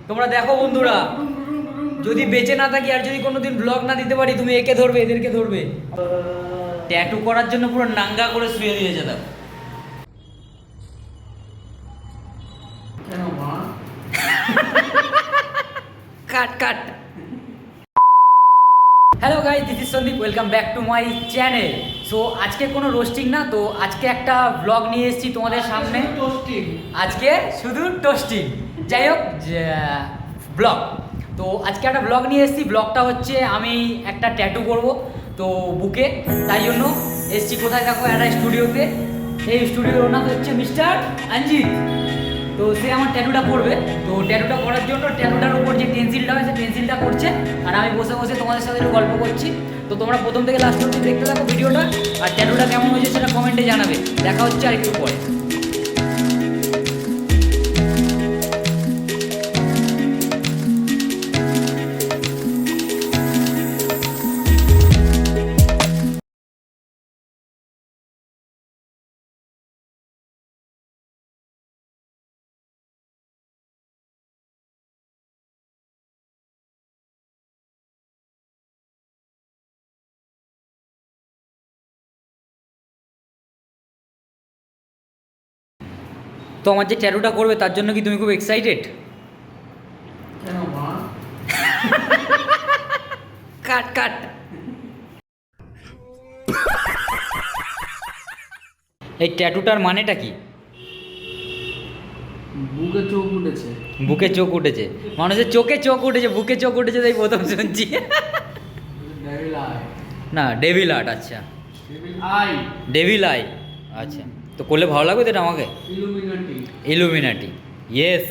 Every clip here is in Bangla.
তোমরা দেখো বন্ধুরা, যদি বেঁচে না থাকি আর যদি কোনোদিন ব্লগ না দিতে পারি, তুমি একে ধরবে, এদেরকে ধরবে। ট্যাটু করার জন্য পুরো নাঙ্গা করে শুয়ে দিয়েছে। দেখো cut cut. Hello guys, this is Sandeep, welcome back to my channel. So আজকে কোনো রোস্টিং না, তো আজকে একটা ব্লগ নিয়ে এসেছি তোমাদের সামনে। আজকে শুধু টোস্টিং, যাই হোক ব্লগ। তো আজকে একটা ব্লগ নিয়ে এসেছি। ব্লগটা হচ্ছে আমি একটা ট্যাটু করব তো বুকে, তাই জন্য এসেছি। কোথায় দেখো, একটা স্টুডিওতে। এই স্টুডিওর ওনার হচ্ছে মিস্টার অঞ্জিত। তো সে আমার ট্যাটুটা করবে। তো ট্যাটুটা করার জন্য ট্যাটুটার উপর যে পেন্সিলটা হয়, সে পেন্সিলটা করছে, আর আমি বসে বসে তোমাদের সাথে একটু গল্প করছি। তো তোমরা প্রথম থেকে লাস্ট অবধি দেখতে থাকো ভিডিওটা, আর ট্যাটুটা কেমন হয়েছে সেটা কমেন্টে জানাবে। দেখা হচ্ছে আর একটু পরে। তো আমার যে ট্যাটুটা করবে তার জন্য কি তুমি খুব এক্সাইটেড? কেন মা? কাট কাট। এই ট্যাটুটার মানেটা কি? বুকে চোখ উঠেছে। বুকে চোখ উঠেছে, মানুষের চোখে চোখ উঠেছে, বুকে চোখ উঠেছে, তাই প্রথম শুনছি। Devil I. না, ডেভিল আর্ট। আচ্ছা, ডেভিল আই। Devil I. আচ্ছা, তো করলে ভালো লাগবে তো এটা আমাকে? Illuminati. Illuminati, yes,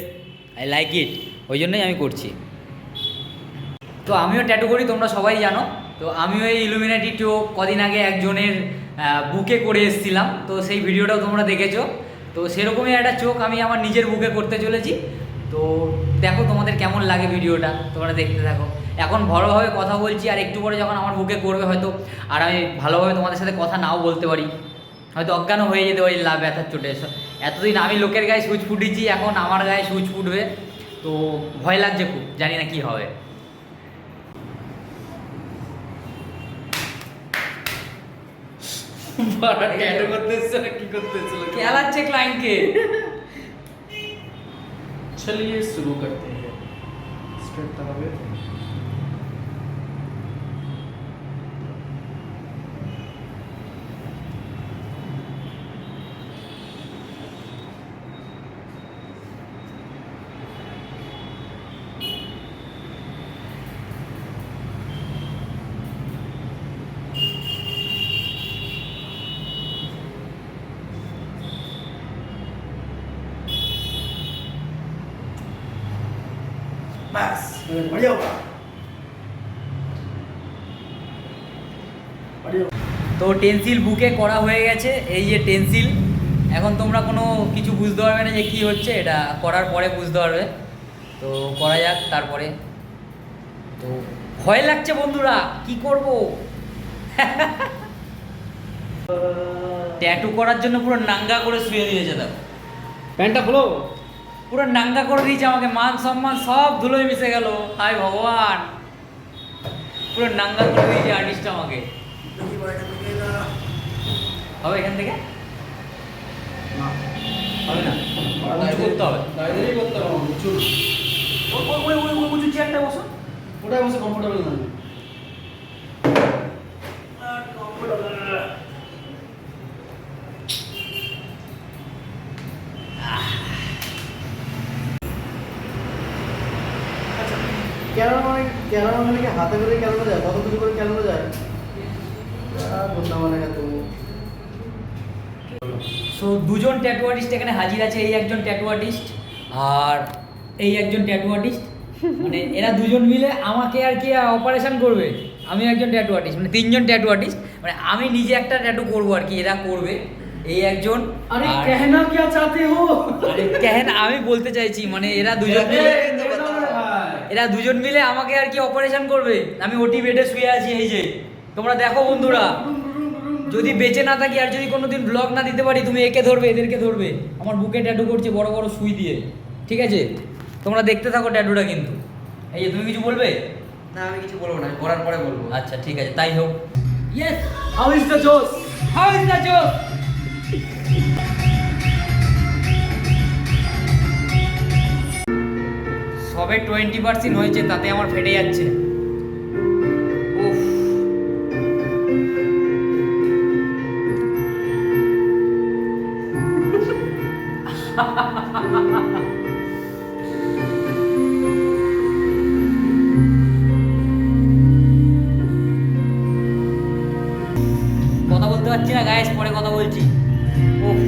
I like it. ওই জন্যই আমি করছি। তো আমিও ট্যাটু করি, তোমরা সবাই জানো। তো আমিও এই ইলুমিনাটি চোখ কদিন আগে একজনের বুকে করে এসেছিলাম, তো সেই ভিডিওটাও তোমরা দেখেছো। তো সেরকমই একটা চোখ আমি আমার নিজের বুকে করতে চলেছি। তো দেখো তোমাদের কেমন লাগে ভিডিওটা, তোমরা দেখতে থাকো। এখন ভালোভাবে কথা বলছি, আর একটু পরে যখন আমার বুকে করবে হয়তো, আর আমি ভালোভাবে তোমাদের সাথে কথা নাও বলতে পারি, হয়তো অজ্ঞানও হয়ে যেতে পারি ব্যথার চোটে। এতদিন আমি লোকের গায়ে সুচ ফুটিয়েছি, এখন আমার গায়ে সুচ ফুটবে। তো ভয় লাগছে খুব, জানি না কি হবে। ট্যাটু করতে এসেছে না কি করতে এসেছিল? খেলাচ্ছে ক্লায়েন্টকে। चलिए शुरू करते हैं। स्ट्रेट तरावे। बस बढ़िया होगा। बढ़िया। তো টেন্সিল বুকে করা হয়ে গেছে। এই যে টেন্সিল, এখন তোমরা কোনো কিছু বুঝতে পারবে না যে কী হচ্ছে, এটা করার পরে বুঝতে পারবে। তো করা যাক তারপরে। তো ভয় লাগছে বন্ধুরা, কি করব। ট্যাটু করার জন্য পুরো নাঙ্গা করে শুয়ে দিয়েছে। দেখো প্যান্টটা খোলো। পুরো নাঙ্গা করে দিয়েছে আমাকে, মান সম্মান সব ধুলোয় মিশে গেল। হায় ভগবান, পুরো নাঙ্গা করে দিয়েছে আর্টিস্ট আমাকে। হবে এখান থেকে? না হবে না, উঁচু করতে হবে। দাঁড়িয়ে করতে হবে উঁচু। ওই উঁচু চেয়ারটা বসো। ওটাই বসে কমফোর্টেবল না। ক্যামেরা মানে কি হাতে করে ক্যামেরা যায়? কত কিছু করে ক্যামেরা যায়? বললাম মানে তুমি। সো দুজন ট্যাটু আর্টিস্ট এখানে হাজির আছে। এই একজন ট্যাটু আর্টিস্ট, আর এই একজন ট্যাটু আর্টিস্ট। মানে এরা দুজন মিলে আমাকে আর কি অপারেশন করবে। আমি একজন ট্যাটু আর্টিস্ট, মানে তিনজন ট্যাটু আর্টিস্ট। মানে আমি নিজে একটা ট্যাটু করবো আর কি, এরা করবে। এই একজন। আরে আর- कहना क्या चाहते हो? আরে কেন, আমি বলতে চাইছি মানে এরা দুজন মিলে, এরা দুজন মিলে আমাকে আর কি অপারেশন করবে। আমি ওটি বেডে শুয়ে আছি। এই যে তোমরা দেখো বন্ধুরা, যদি বেঁচে না থাকি আর যদি কোনোদিন ব্লগ না দিতে পারি, তুমি একে ধরবে, এদেরকে ধরবে। আমার বুকে ট্যাটু করছে বড় বড় সুই দিয়ে, ঠিক আছে? তোমরা দেখতে থাকো ট্যাটুটা কিন্তু। এই যে তুমি কিছু বলবে? না আমি কিছু বলবো না, করার পরে বলবো। আচ্ছা ঠিক আছে, তাই হোক। ইয়েস, হাউ ইজ দ্য জোস? How is the joke? সবে 20% হয়েছে, তাতে আমার ফেটে যাচ্ছে। উফ। কথা বলতে পারছি না গাইস, পরে কথা বলছি। উফ।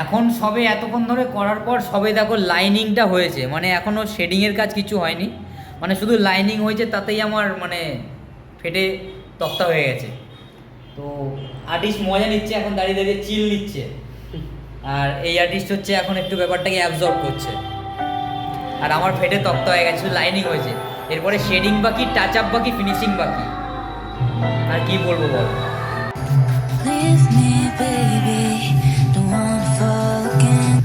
এখন সবে এতক্ষণ ধরে করার পর সবে দেখো লাইনিংটা হয়েছে, মানে এখনও শেডিংয়ের কাজ কিছু হয়নি, মানে শুধু লাইনিং হয়েছে, তাতেই আমার মানে ফেটে তক্তা হয়ে গেছে। তো আর্টিস্ট মজা নিচ্ছে, এখন দাঁড়িয়ে দাঁড়িয়ে চিল নিচ্ছে, আর এই আর্টিস্ট হচ্ছে এখন একটু ব্যাপারটাকে অ্যাবজর্ব করছে। আর আমার ফেটে তক্তা হয়ে গেছে, শুধু লাইনিং হয়েছে, এরপরে শেডিং বাকি, টাচ আপ বাকি, ফিনিশিং বাকি। আর কি বলবো বল। Leave me, baby. Don't wanna fall again.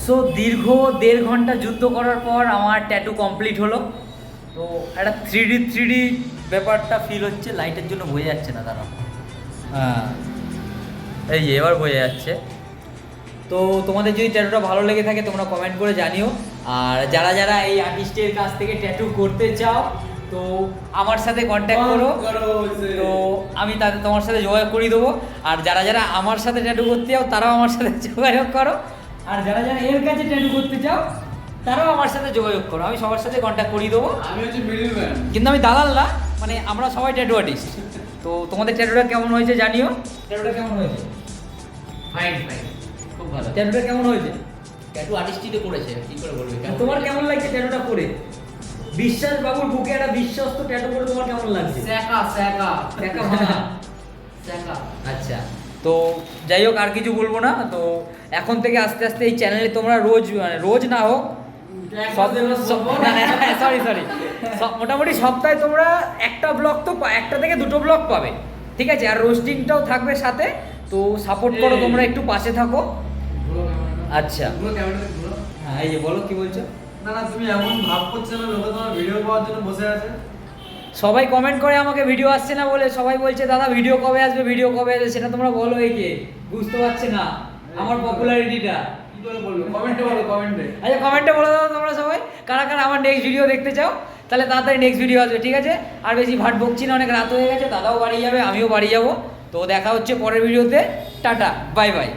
So দীর্ঘ 1.5 ঘন্টা যুদ্ধ করার পর আমার ট্যাটু কমপ্লিট হলো। তো একটা 3D ব্যাপারটা ফিল হচ্ছে, লাইটের জন্য বোঝা যাচ্ছে না দাঁড়াও। হ্যাঁ, এই যে এবার বোঝা যাচ্ছে। তো তোমাদের যদি ট্যাটুটা ভালো লেগে থাকে তোমরা কমেন্ট করে জানিও। আর যারা যারা এই আর্টিস্টের কাছ থেকে ট্যাটু করতে চাও তো আমার সাথে কন্ট্যাক্ট করো, তো আমি তাদের তোমার সাথে যোগাযোগ করিয়ে দেবো। আর যারা যারা আমার সাথে ট্যাটু করতে চাও তারাও আমার সাথে যোগাযোগ করো। আর যারা যারা এর কাছে ট্যাটু করতে চাও তারাও আমার সাথে যোগাযোগ করো, আমি সবার সাথে কন্ট্যাক্ট করিয়ে দেবো। আমি হচ্ছে মিডল ম্যান। কিন্তু আমি দালাল না, মানে আমরা সবাই ট্যাটু আর্টিস্ট। তো তোমাদের ট্যাটুটা কেমন হয়েছে জানিও। ট্যাটুটা কেমন হয়েছে? ফাইন ফাইন, খুব ভালো। ট্যাটুটা কেমন হয়েছে? ট্যাটু আর্টিস্টই তো করেছে, কি করে বলবে? তোমার কেমন লাগছে ট্যাটুটা করে? বিশ্বাস বাবুর বুকে একটা বিশ্বস্ত ট্যাটু করে তোমার কেমন লাগছে? স্যাকা স্যাকা দেখা ভাঙা। স্যাকা। আচ্ছা, তো যাই হোক, আর কিছু বলবো না। তো এখন থেকে আস্তে আস্তে এই চ্যানেলে তোমরা রোজ, মানে রোজ না হোক, সরি মোটামুটি সপ্তাহে তোমরা একটা ব্লগ তো, একটা থেকে দুটো ব্লগ পাবে, ঠিক আছে? আর রোস্টিংটাও থাকবে সাথে। তো সাপোর্ট করো তোমরা, একটু পাশে থাকো। আচ্ছা, হ্যাঁ, এই যে বলো কি বলছো? না না, তুমি এমন ভাব করছো না, লোকে তোমার ভিডিও পাওয়ার জন্য বসে আছে। সবাই কমেন্ট করে আমাকে ভিডিও আসছে না বলে, সবাই বলছে দাদা ভিডিও কবে আসবে, ভিডিও কবে আসবে, সেটা তোমরা বলো। এই যে বুঝতে পারছে না আমার পপুলারিটিটা। কি করে বলবো? কমেন্টে বলো, কমেন্টে। আচ্ছা, কমেন্টে বলে দাও তোমরা সবাই কারা কারা আমার নেক্সট ভিডিও দেখতে চাও, তাহলে তাড়াতাড়ি নেক্সট ভিডিও আসবে, ঠিক আছে? আর বেশি ভাট বকছি না, অনেক রাত হয়ে গেছে, দাদাও বাড়ি যাবে, আমিও বাড়ি যাব। তো দেখা হচ্ছে পরের ভিডিওতে। Tata, bye bye.